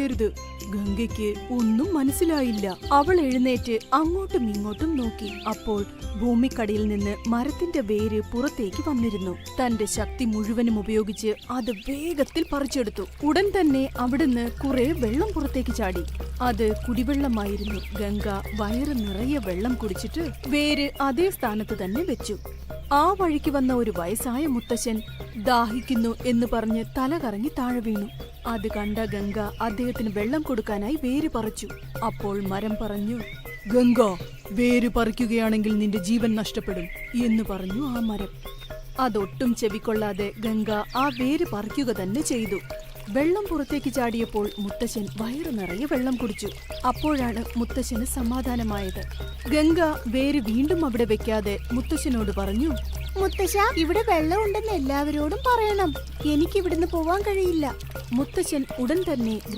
ചെയ്യരുത്. ഗംഗയ്ക്ക് ഒന്നും മനസ്സിലായില്ല. അവൾ എഴുന്നേറ്റ് അങ്ങോട്ടും ഇങ്ങോട്ടും നോക്കി. അപ്പോൾ ഭൂമിക്കടിയിൽ നിന്ന് മരത്തിന്റെ വേര് പുറത്തേക്ക് വന്നിരുന്നു. തന്റെ ശക്തി മുഴുവനും ഉപയോഗിച്ച് അത് വേഗത്തിൽ പറിച്ചെടുത്തു. ഉടൻ തന്നെ അവിടുന്ന് കുറെ വെള്ളം പുറത്തേക്ക് ചാടി. അത് കുടിവെള്ളമായിരുന്നു. ഗംഗ വയറ് നിറയെ വെള്ളം കുടിച്ചിട്ട് വേര് അതേ സ്ഥാനത്ത് തന്നെ വെച്ചു. ആ വഴിക്ക് വന്ന ഒരു വയസ്സായ മുത്തശ്ശൻ ദാഹിക്കുന്നു എന്ന് പറഞ്ഞ് തല കറങ്ങി താഴെ വീണു. അത് കണ്ട ഗംഗ അദ്ദേഹത്തിന് വെള്ളം കൊടുക്കാനായി വേര് പറിച്ചു. അപ്പോൾ മരം പറഞ്ഞു, ഗംഗ, വേര് പറിക്കുകയാണെങ്കിൽ നിന്റെ ജീവൻ നഷ്ടപ്പെടും എന്ന് പറഞ്ഞു ആ മരം. അതൊട്ടും ചെവിക്കൊള്ളാതെ ഗംഗ ആ വേര് പറിക്കുക തന്നെ ചെയ്തു. വെള്ളം പുറത്തേക്ക് ചാടിയപ്പോൾ മുത്തശ്ശൻ വയറ് നിറയെ വെള്ളം കുടിച്ചു. അപ്പോഴാണ് മുത്തശ്ശന് സമാധാനമായത്. ഗംഗ വേര് വീണ്ടും അവിടെ വെക്കാതെ മുത്തശ്ശനോട് പറഞ്ഞു, മുത്തശ്ശ, ഇവിടെ വെള്ളം ഉണ്ടെന്ന് എല്ലാവരോടും പറയണം. എനിക്കിവിടുന്ന് പോവാൻ കഴിയില്ല. മുത്തശ്ശൻ ഉടൻ തന്നെ